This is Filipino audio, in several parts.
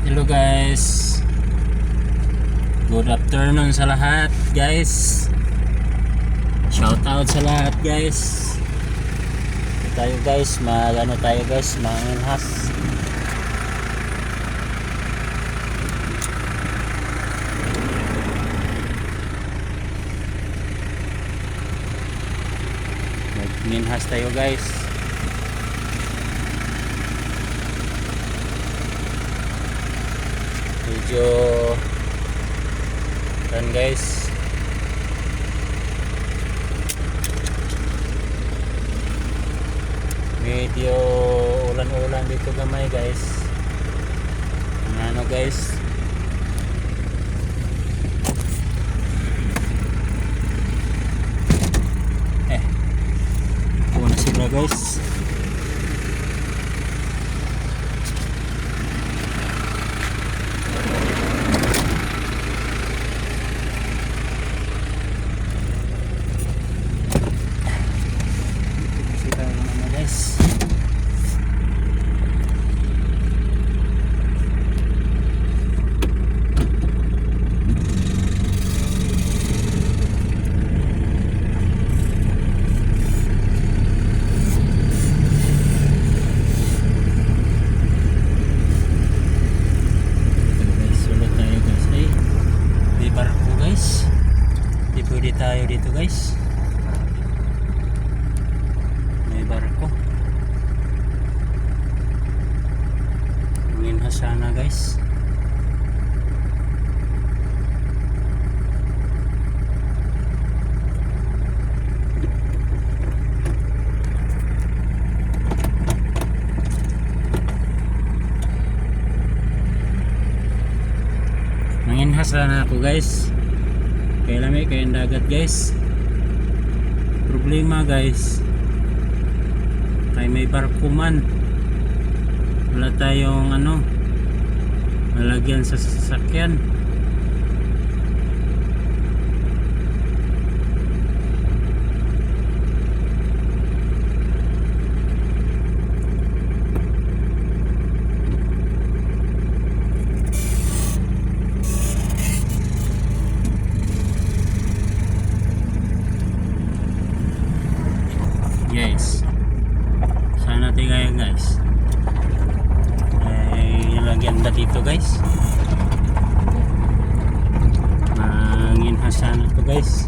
Hello guys, good afternoon sa lahat guys. Shout out sa lahat guys. Ito tayo guys, tayo guys, manginhas. Manginhas tayo guys. Medyo yan guys, medyo ulan-ulan dito gamay guys. Ano guys, una sila guys. Pwede tayo dito guys, may barko. Manginhas sana guys. Manginhas sana ako guys. Kaya lamig, kaya dagat guys. Problema guys, kaya may barko man, wala tayong malagyan sa sasakyan. Guys, sana tayo guys ay nilagyan na dito guys. Manginhas sana to guys.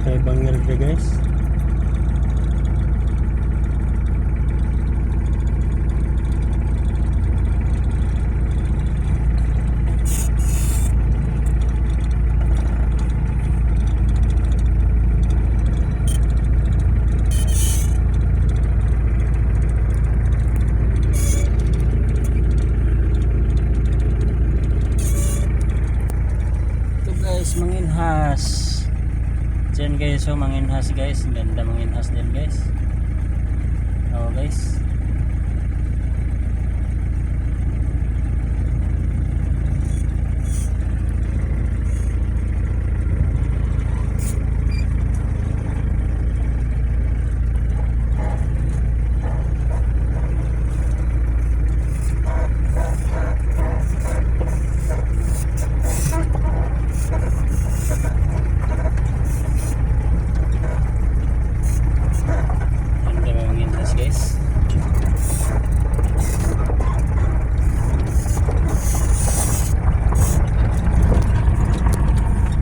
Kay bangil dia guys. Ito guys, manginhas. Diyan guys, so manginhas guys, ganda manginhas din guys. Oo guys,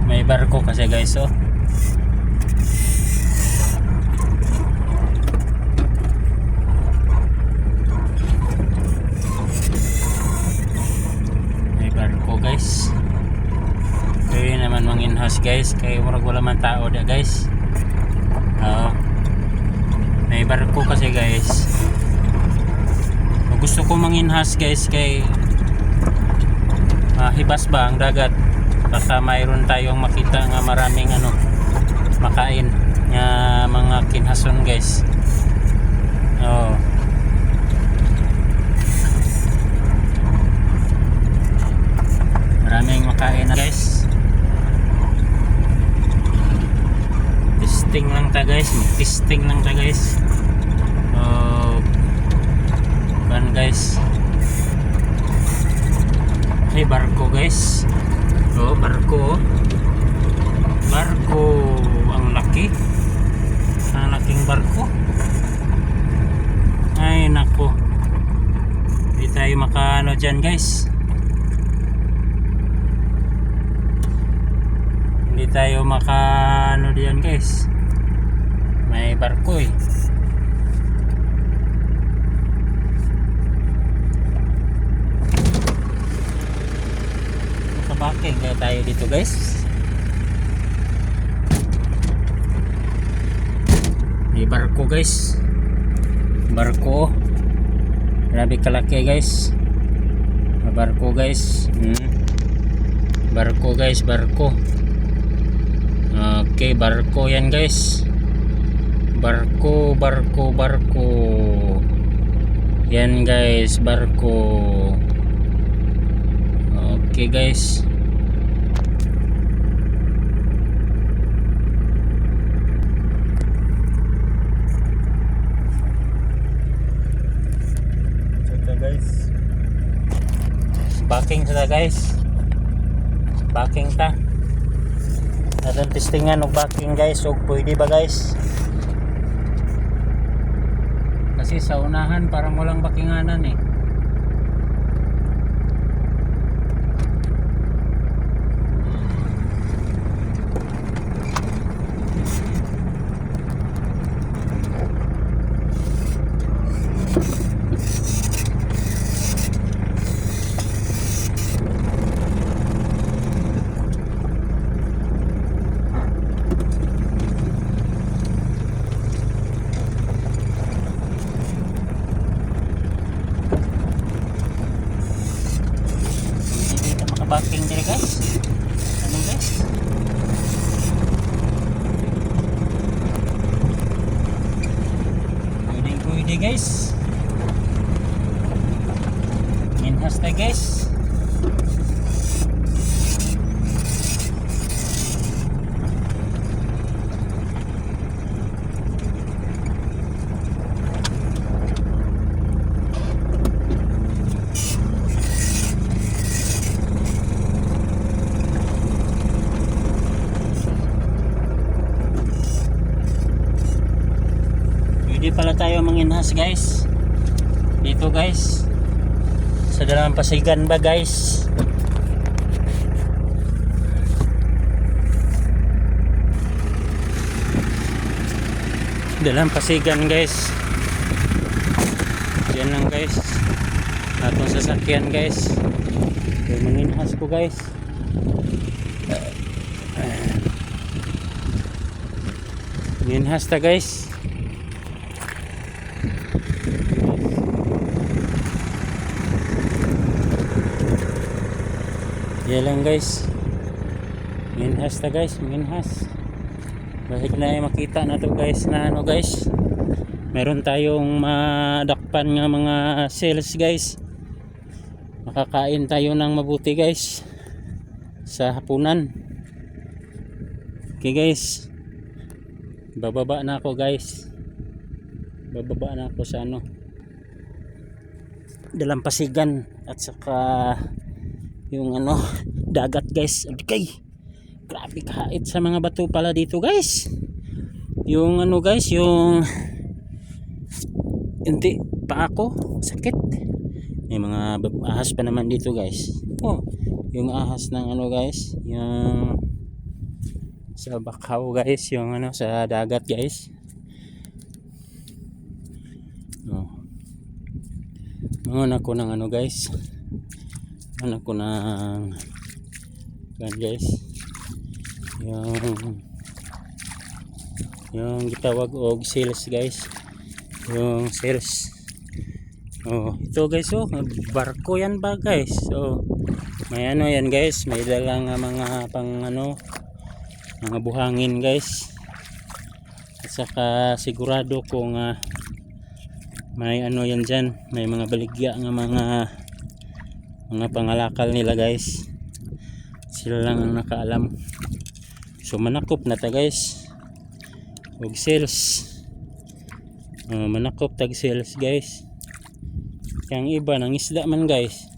may barko kasi guys. Oh, may barko guys. Kaya naman manginhas guys, kaya wala man tao da guys. May barko kasi guys. Gusto ko manginhas guys kay hibas ba ang dagat, baka mayroon tayong makita nga maraming makain nga mga kinhason guys. testing lang siya guys. Kan guys, ay barko guys. Barko ang laki, ang laking barko. Ay nako, hindi tayo makaano dyan guys, hindi tayo makaano diyan guys, may barko eh. Makabaking kaya tayo dito guys. May barko guys, barko, grabe kalaki guys. Barko guys, barko guys, barko. Okay, barko yan guys. Barko yan guys, barko. Okay guys, guys, backing sila guys, backing ta natin testingan og backing guys, og pwede ba guys, kasi sa unahan parang walang backinganan eh. Backing dire guys, ano guys, pwede guys, minhas tayo guys. Hindi pala tayo manginhas guys dito guys, sa Dalampasigan ba guys. Dalampasigan guys, yan lang guys atong sasakyan guys. Yung manginhas ko guys, manginhas ta guys. Yan lang guys, minhas ta guys, minhas. Bakit na makita na to guys na ano guys, meron tayong madakpan nga mga sales guys. Makakain tayo ng mabuti guys sa hapunan. Okay guys, bababa na ako guys, bababa na ako sa ano, Dalampasigan at saka yung ano, dagat guys. Okay, grabe kahit sa mga bato pala dito guys. Yung ano guys, yung hindi pa ako sakit. May mga ahas pa naman dito guys. Oh, yung ahas ng ano guys, yung sa Bakaw guys, yung ano sa dagat guys. Oh, mangon ako ng ano guys, anak ko ng gan guys, yung gitawag og sales guys, yung sales. Oh, ito guys, oh, barko yan ba guys. So may ano yan guys, may dalang mga pang ano, mga buhangin guys, at saka sigurado kung may ano yan dyan, may mga baligya nga mga pangalakal nila guys, sila lang ang nakaalam. So manakop na ta guys og sales. Manakop tag sales guys. Yang iba nang isda man guys.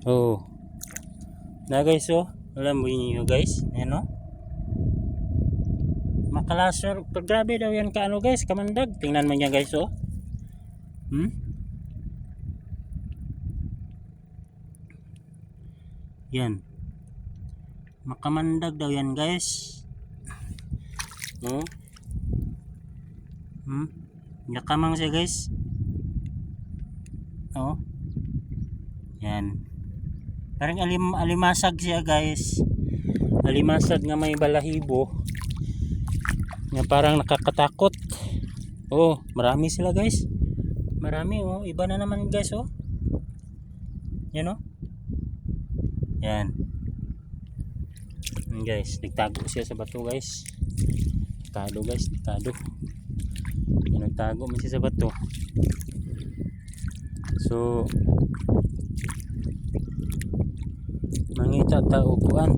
Oh. Na guys oh. Alam mo niyo guys, ano? Makalasor, grabe daw yan ka ano guys, kamandag. Tingnan mo niya guys oh. Yan. Makamandag daw yan guys. Oh. Yakamang siya guys. Oh. Yan. Parang alimasag siya guys. Alimasag nga may balahibo. Nga parang nakakatakot. Oh, marami sila guys. Marami oh, iba na naman guys oh. Yan oh. Yan. Guys, nagtago siya sa bato guys. Nagtago guys, nagtago. Yan, nagtago man siya sa bato. So mangita ta upuan.